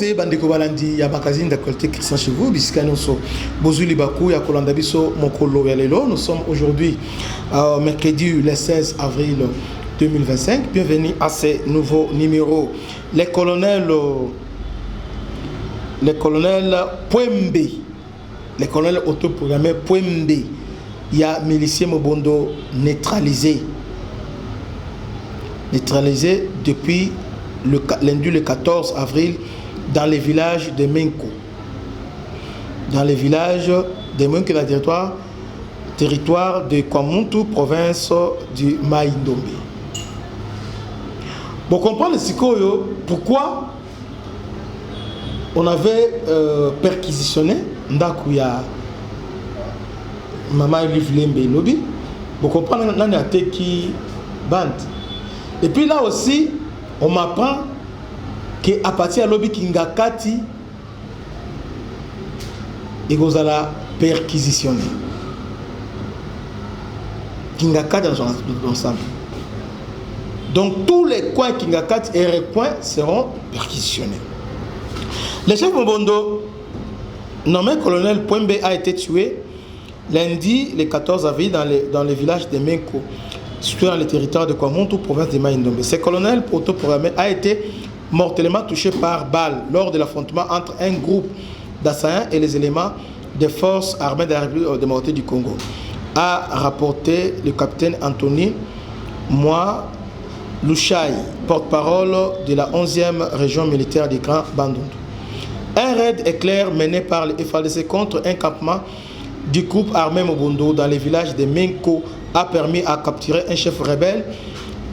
te bandeko balandi ya magazine d'actualité Christian chez vous bisikano so bozuli baku ya kolanda biso mokolo ya lelo. Nous sommes aujourd'hui mercredi le 16 avril 2025. Bienvenue à ce nouveau numéro. Les colonels Pwembe, les colonels autoprogrammés Pwembe, il y a miliciens Mobondo neutralisés depuis lundi le 14 avril dans les villages de Menko. Dans les villages de Menko, le territoire de Kwamuntu, province du Maïndombe. Pour comprendre pourquoi on avait perquisitionné Ndakuya Maman Livlembe Lobby, pour comprendre qui bande. Et puis là aussi, on m'apprend qu'à partir de Lobby Kingakati, il y a la perquisitionner. Kingakati dans son ensemble. Donc tous les coins Kingakati et les coins seront perquisitionnés. Le chef Mobondo, nommé colonel Pwembe, a été tué lundi le 14 avril dans le village de Menko, situé dans le territoire de Kwamuntu, province de Maïndombe. Ce colonel autoprogrammé a été mortellement touché par balle lors de l'affrontement entre un groupe d'assaillants et les éléments des forces armées de la République démocratique du Congo, a rapporté le capitaine Anthony Moi Louchaï, porte-parole de la 11e région militaire du Grand Bandundu. Un raid éclair mené par le FARDC contre un campement du groupe armé Mobondo dans les villages de Menko a permis à capturer un chef rebelle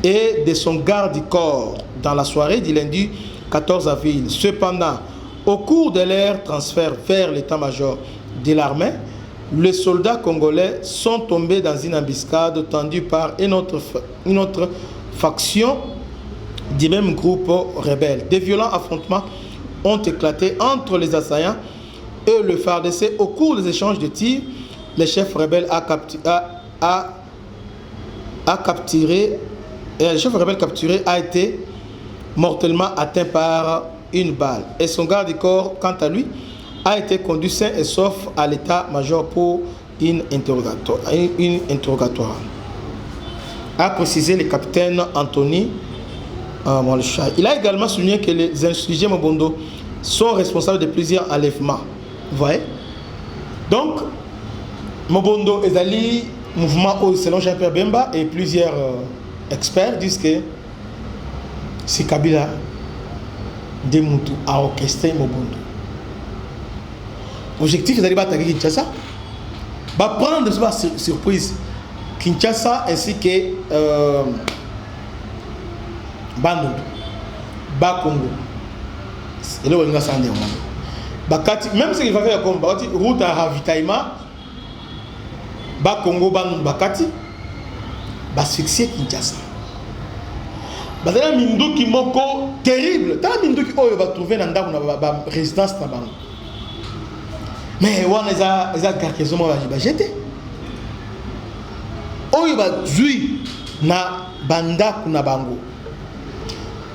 et de son garde-corps dans la soirée du lundi 14 avril. Cependant, au cours de leur transfert vers l'état-major de l'armée, les soldats congolais sont tombés dans une embuscade tendue par une autre faction du même groupe rebelle. Des violents affrontements ont éclaté entre les assaillants et le FARDC. Au cours des échanges de tirs, le chef rebelle capturé a été mortellement atteint par une balle et son garde-corps, quant à lui, a été conduit sain et sauf à l'état-major pour une interrogatoire, a précisé le capitaine Anthony Moalcha. Il a également souligné que les insurgés Mobondo sont responsables de plusieurs enlèvements. Vous voyez? Donc, Mobondo est allé mouvement selon Jean-Pierre Bemba et plusieurs experts disent que c'est Kabila Demoutou a orchestré Mobondo. Objectif est d'aller attaquer Kinshasa, va prendre surprise Kinshasa ainsi que Bandundu, Congo. Et là, on a ça. Même si il va faire comme route à ravitaillement, Congo, Bandundu, Bakati, asphyxier Kinshasa. Il y a un Minduki Moko terrible. Il y a un Minduki qui va trouver dans la résidence. Mais on a des carcassons qui vont jeter. On va jouer na banda kuna bango.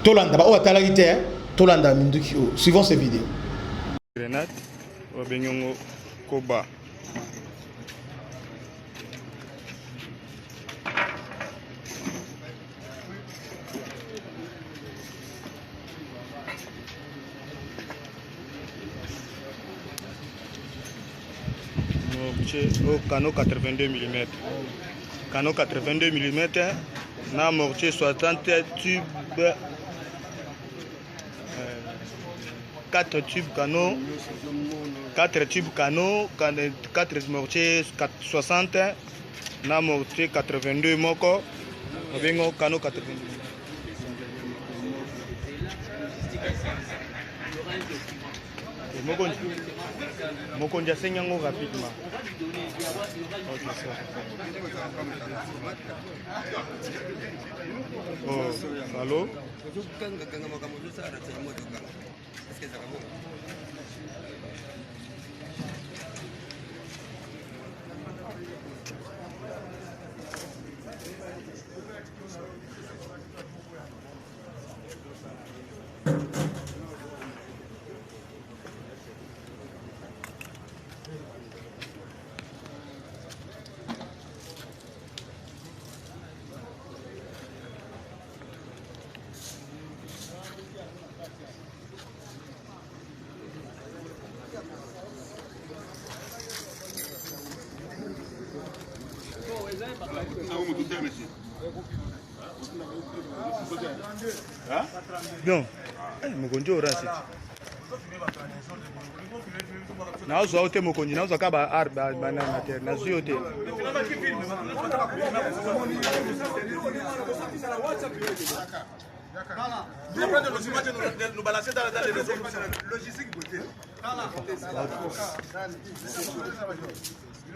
Tolanda, on va t'arrêter. Tolanda Minduki. Suivons ces vidéos. Grenade, Wabenyongo Koba. Au canon 82 mm. Canon 82 mm, na mortier 60 tubes, 4 tubes canon, 4 tubes canon, 4 mortiers 60, na mortier 82 moko, avec un canon 82. Mokonja senyango rapidement. Okay, so. Oh, allô? Non. Mokonzi orasi. Na uzo ote mokonzi na uzo kaba arba banana ter na zuyo te.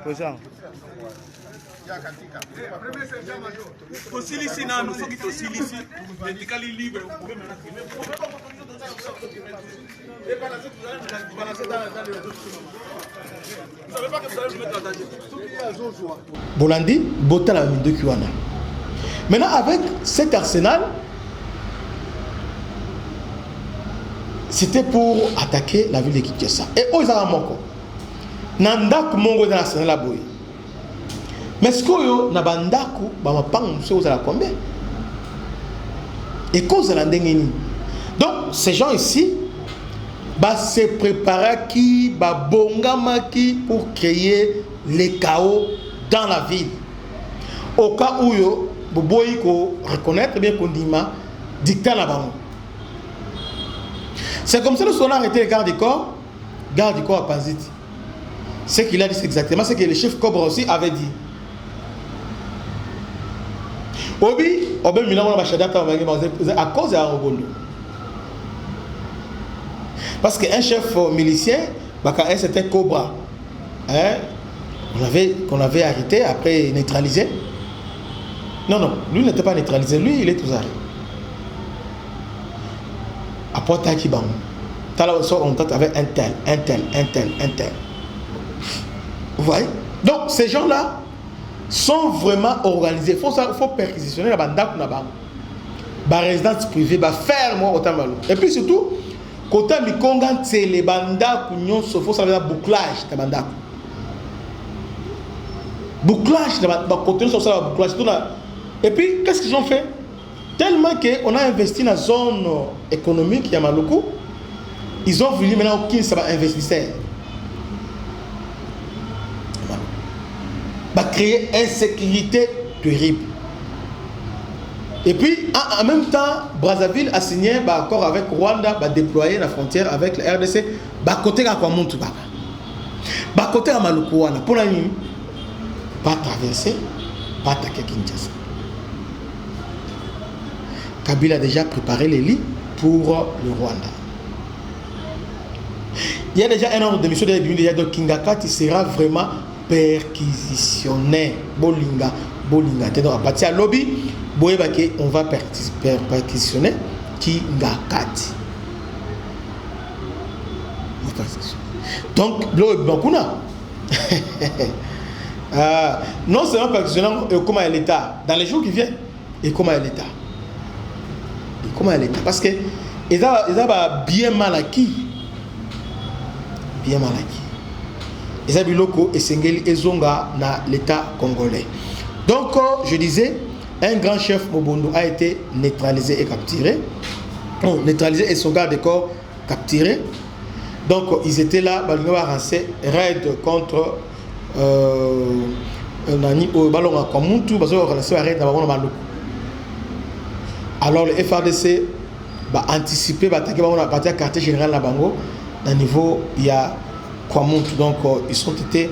Poisson. Tosilisi na nous qui tosilisi, vertically libre. Bolandi, Botala de Kuana. Maintenant, avec cet arsenal, c'était pour attaquer la ville de Kinshasa. Et Ozaramoko. Nandak Mongo dans l'arsenal à Boy. Mais ce que na bandaku ba mapang muso za combien et cause la ndengeni. Donc ces gens ici ba se préparer qui ba bongama qui pour créer les chaos dans la ville. Au cas où yo boboyi ko reconnaître bien kondima dictat la bango. C'est comme ça que son arrêté le garde du corps à Panzit. Ce qu'il a dit c'est exactement ce que le chef Cobra aussi avait dit. Obi, à cause de Arobondo. Parce qu'un chef milicien, c'était Cobra, hein, qu'on avait arrêté, après neutralisé. Non, lui n'était pas neutralisé, lui il est tous arrêté. Après Takibam, on tente avec un tel. Vous voyez? Donc ces gens-là sont vraiment organisés. Il faut perquisitionner la bande la résidence privée, ferme autant malo. Et puis surtout, quand on Mikonga, c'est les bandes qui il faut savoir bouclage de bande. Bouclage de bouclage. Et puis, qu'est-ce qu'ils ont fait? Tellement qu'on a investi dans la zone économique, Yamaloko, ils ont voulu maintenant aucun investisseur. Va créer insécurité terrible. Et puis en même temps, Brazzaville a signé un accord avec Rwanda, va déployer la frontière avec la RDC, va côté à Kwamuntu, va côté à Malukuana, pour la nuit, pas traverser, pas attaquer Kinshasa. Kabila a déjà préparé les lits pour le Rwanda. Il y a déjà un ordre de mission de la donc Kingakati sera vraiment perquisitionner Bolinga. Donc à partir de lobby, on va perquisitionner Kingakati. Donc, non seulement perquisitionner comment est l'État, dans les jours qui viennent, et comment est l'État. Parce que ils ont bien mal acquis. Les habits locaux et Sengeli et Zonga dans l'État congolais. Donc, je disais, un grand chef Mobondo a été neutralisé et capturé. Neutralisé et son garde de corps capturé. Donc, ils étaient là, ils ont lancé raid contre alors le FRDC va anticiper, va attaquer le quartier général Nabango. Dans le niveau, il y a Kwamuntu. Donc, ils ont été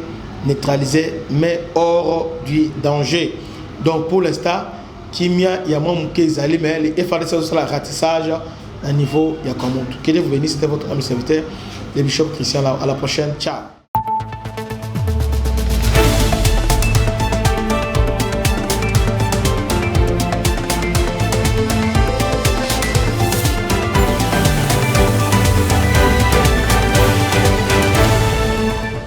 neutralisés, mais hors du danger. Donc, pour l'instant, Kimia, il y a moins de mais les FRDC ont le ratissage à niveau, il y a Kwamuntu. Que Dieu vous bénisse, c'était votre ami serviteur, le Bishop Christian. À la prochaine. Ciao.